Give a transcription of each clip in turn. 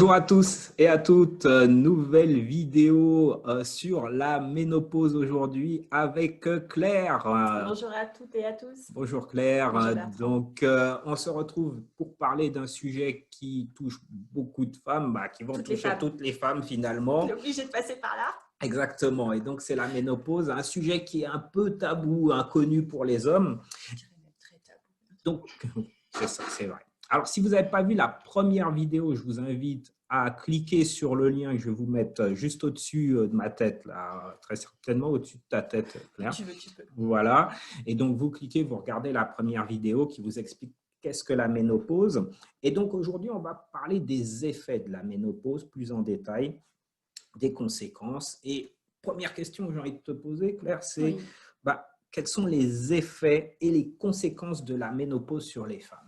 Bonjour à tous et à toutes, nouvelle vidéo sur la ménopause aujourd'hui avec Claire. Bonjour à toutes et à tous. Bonjour Claire. Bonjour Bertrand. On se retrouve pour parler d'un sujet qui touche beaucoup de femmes, qui vont Toutes les toucher femmes. toutes les femmes On est finalement. obligé de passer par là. Exactement. Et donc c'est la ménopause, un sujet qui est un peu tabou, inconnu pour les hommes. Je dirais même très tabou. Donc c'est ça, c'est vrai. Alors, si vous n'avez pas vu la première vidéo, je vous invite à cliquer sur le lien que je vais vous mettre juste au-dessus de ma tête, là, très certainement au-dessus de ta tête, Claire. Tu veux, tu peux. Voilà. Et donc, vous cliquez, vous regardez la première vidéo qui vous explique qu'est-ce que la ménopause. Et donc, aujourd'hui, on va parler des effets de la ménopause plus en détail, des conséquences. Et première question que j'ai envie de te poser, Claire, c'est quels sont les effets et les conséquences de la ménopause sur les femmes?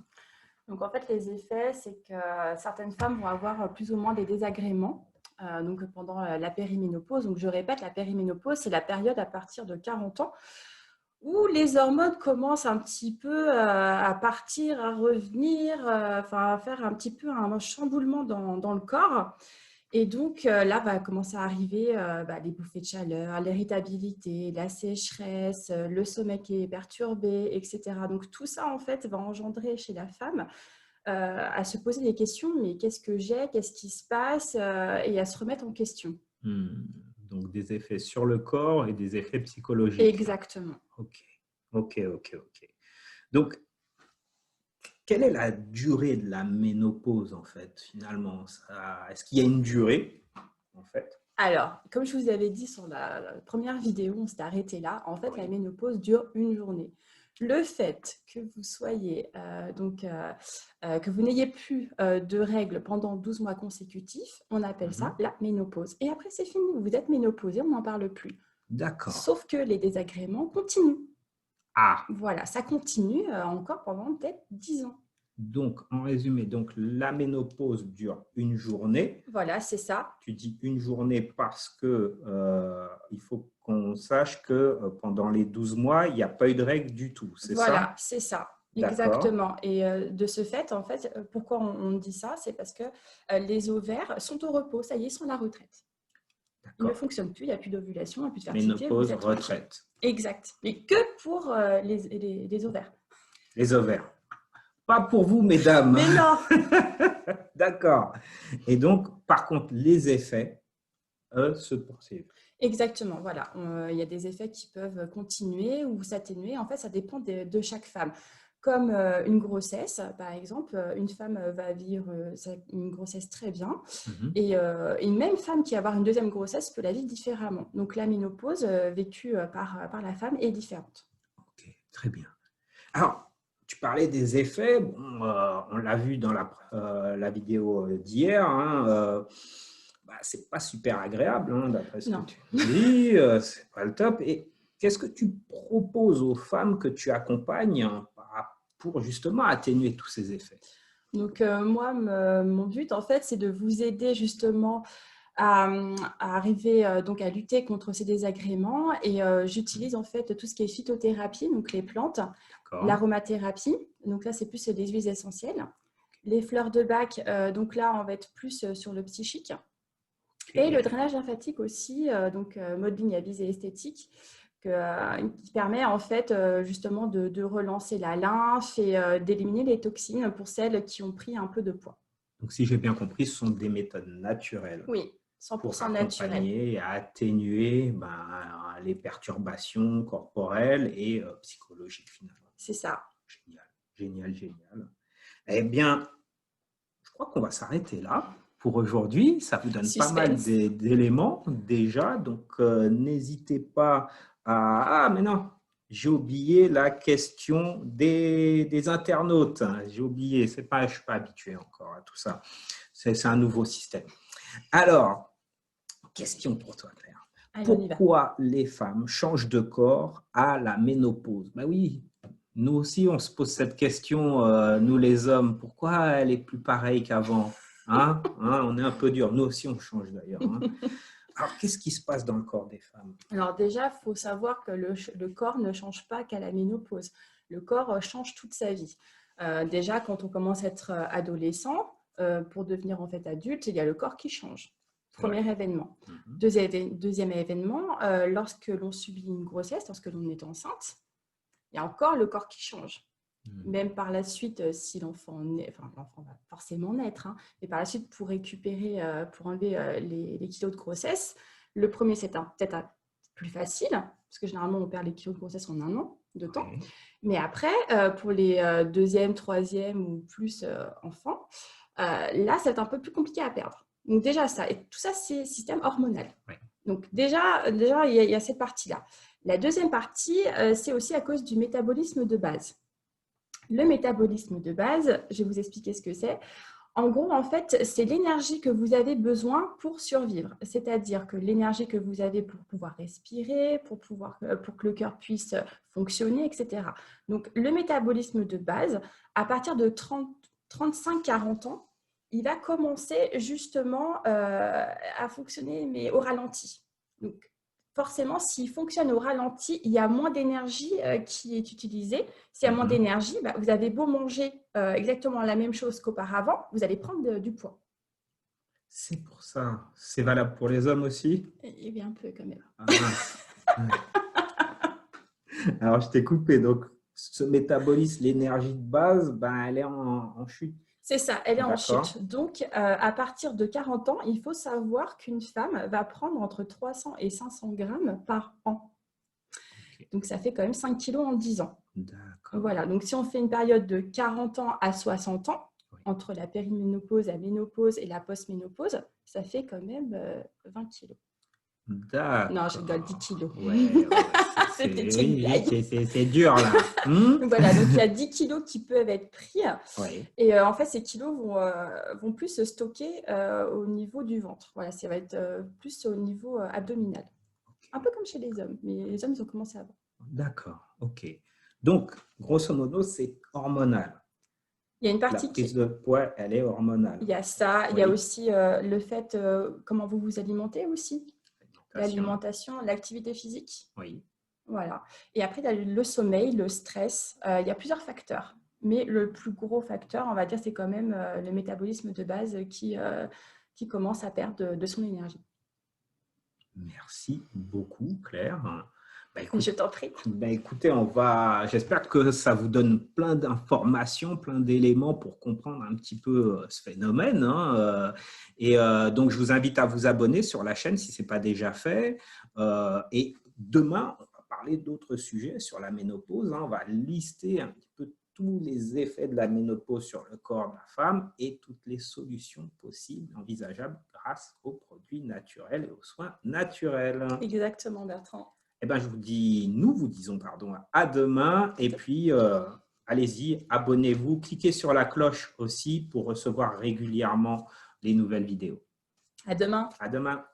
Donc, en fait, les effets, c'est que certaines femmes vont avoir plus ou moins des désagréments donc pendant la périménopause. Donc, je répète, la périménopause, c'est la période à partir de 40 ans où les hormones commencent un petit peu à partir, à revenir, à faire un petit peu un chamboulement dans le corps. Et donc, là, va commencer à arriver les bouffées de chaleur, l'irritabilité, la sécheresse, le sommeil qui est perturbé, etc. Donc, tout ça, en fait, va engendrer chez la femme à se poser des questions. Mais qu'est-ce que j'ai? Qu'est-ce qui se passe? Et à se remettre en question. Donc, des effets sur le corps et des effets psychologiques. Exactement. Ok. Donc, quelle est la durée de la ménopause, en fait, finalement? Est-ce qu'il y a une durée, en fait? Alors, comme je vous avais dit sur la première vidéo, on s'est arrêté là. En fait, la ménopause dure une journée. Le fait que vous soyez, que vous n'ayez plus de règles pendant 12 mois consécutifs, on appelle ça la ménopause. Et après, c'est fini. Vous êtes ménopausé, on n'en parle plus. D'accord. Sauf que les désagréments continuent. Ah. Voilà, ça continue encore pendant peut-être 10 ans. Donc, en résumé, la ménopause dure une journée. Voilà, c'est ça. Tu dis une journée parce que il faut qu'on sache que pendant les 12 mois, il n'y a pas eu de règle du tout, c'est ça? Voilà, c'est ça. Exactement. Et de ce fait, en fait, pourquoi on dit ça? C'est parce que les ovaires sont au repos, ça y est, ils sont à la retraite. Ils ne fonctionnent plus, il n'y a plus d'ovulation, il n'y a plus de fertilité. Ménopause, retraite. Exact. Mais que pour les ovaires. Les ovaires. Pas pour vous, mesdames. Mais non. D'accord. Et donc, par contre, les effets se poursuivent. Exactement, voilà. Il y a des effets qui peuvent continuer ou s'atténuer. En fait, ça dépend de chaque femme. Comme une grossesse, par exemple, une femme va vivre une grossesse très bien et une même femme qui va avoir une deuxième grossesse peut la vivre différemment. Donc, la ménopause vécue par la femme est différente. Ok, très bien. Alors, tu parlais des effets, on l'a vu dans la vidéo d'hier, c'est pas super agréable, d'après ce que tu dis, c'est pas le top. Et qu'est-ce que tu proposes aux femmes que tu accompagnes pour justement atténuer tous ces effets? Donc, moi, mon but, en fait, c'est de vous aider justement à arriver donc à lutter contre ces désagréments. Et j'utilise en fait tout ce qui est phytothérapie, donc les plantes, l'aromathérapie, donc là, c'est plus des huiles essentielles. Les fleurs de bac, donc là, on va être plus sur le psychique. Et le drainage lymphatique aussi, donc modeling à visée esthétique, qui permet en fait justement de relancer la lymphe et d'éliminer les toxines pour celles qui ont pris un peu de poids. Donc, si j'ai bien compris, ce sont des méthodes naturelles. Oui, 100% pour naturel. accompagner et atténuer les perturbations corporelles et psychologiques finalement. C'est ça. Génial. Eh bien, je crois qu'on va s'arrêter là pour aujourd'hui. Ça vous donne pas mal d'éléments déjà, donc n'hésitez pas à… Ah, mais non, j'ai oublié la question des internautes. J'ai oublié, je ne suis pas habitué encore à tout ça. C'est un nouveau système. Alors, question pour toi, Claire. Pourquoi les femmes changent de corps à la ménopause? Oui, nous aussi, on se pose cette question, nous les hommes. Pourquoi elle est plus pareille qu'avant? On est un peu dur. Nous aussi, on change d'ailleurs. Alors, qu'est-ce qui se passe dans le corps des femmes? Alors déjà, il faut savoir que le corps ne change pas qu'à la ménopause. Le corps change toute sa vie. Déjà, quand on commence à être adolescent, pour devenir en fait adulte, il y a le corps qui change. Premier événement. Mhm. Deuxième événement, lorsque l'on subit une grossesse, lorsque l'on est enceinte, il y a encore le corps qui change. Même par la suite, si l'enfant naît, enfin l'enfant va forcément naître, hein, mais par la suite pour récupérer, pour enlever les kilos de grossesse, le premier c'est peut-être plus facile, parce que généralement on perd les kilos de grossesse en 1 an de temps. Mais après, pour les deuxième, troisième ou plus enfants, là c'est un peu plus compliqué à perdre. Donc déjà ça, et tout ça c'est système hormonal. Donc déjà il y a cette partie-là. La deuxième partie, c'est aussi à cause du métabolisme de base. Le métabolisme de base, je vais vous expliquer ce que c'est. En gros, en fait, c'est l'énergie que vous avez besoin pour survivre. C'est-à-dire que l'énergie que vous avez pour pouvoir respirer, pour que le cœur puisse fonctionner, etc. Donc, le métabolisme de base, à partir de 35-40 ans, il va commencer justement à fonctionner, mais au ralenti. Donc, forcément, s'il fonctionne au ralenti, il y a moins d'énergie qui est utilisée. S'il y a moins d'énergie, vous avez beau manger exactement la même chose qu'auparavant, vous allez prendre du poids. C'est pour ça. C'est valable pour les hommes aussi? Eh bien, un peu quand même. Alors, je t'ai coupé. Donc, ce métabolisme, l'énergie de base, elle est en chute. C'est ça, elle est en chute. Donc, à partir de 40 ans, il faut savoir qu'une femme va prendre entre 300 et 500 grammes par an. Donc, ça fait quand même 5 kilos en 10 ans. D'accord. Voilà, donc si on fait une période de 40 ans à 60 ans, entre la périménopause, la ménopause et la postménopause, ça fait quand même 20 kilos. D'accord. Non, je rigole, 10 kilos. C'est dur là. Voilà, donc il y a 10 kilos qui peuvent être pris. Et en fait, ces kilos vont plus se stocker au niveau du ventre. Voilà, ça va être plus au niveau abdominal. Un peu comme chez les hommes, mais les hommes, ils ont commencé avant. D'accord, ok. Donc, grosso modo, c'est hormonal. Il y a une partie la prise de poids, elle est hormonale. Il y a ça, il y a aussi le fait, comment vous vous alimentez aussi. L'alimentation, l'activité physique. Oui. Voilà. Et après, il y a le sommeil, le stress. Il y a plusieurs facteurs. Mais le plus gros facteur, on va dire, c'est quand même le métabolisme de base qui commence à perdre de son énergie. Merci beaucoup, Claire. Je t'en prie. Écoutez, j'espère que ça vous donne plein d'informations, plein d'éléments pour comprendre un petit peu ce phénomène. Donc, je vous invite à vous abonner sur la chaîne si ce n'est pas déjà fait. Et demain, on va parler d'autres sujets sur la ménopause. On va lister un petit peu tous les effets de la ménopause sur le corps de la femme et toutes les solutions possibles, envisageables grâce aux produits naturels et aux soins naturels. Exactement, Bertrand. Nous vous disons à demain et puis allez-y, abonnez-vous, cliquez sur la cloche aussi pour recevoir régulièrement les nouvelles vidéos. À demain. À demain.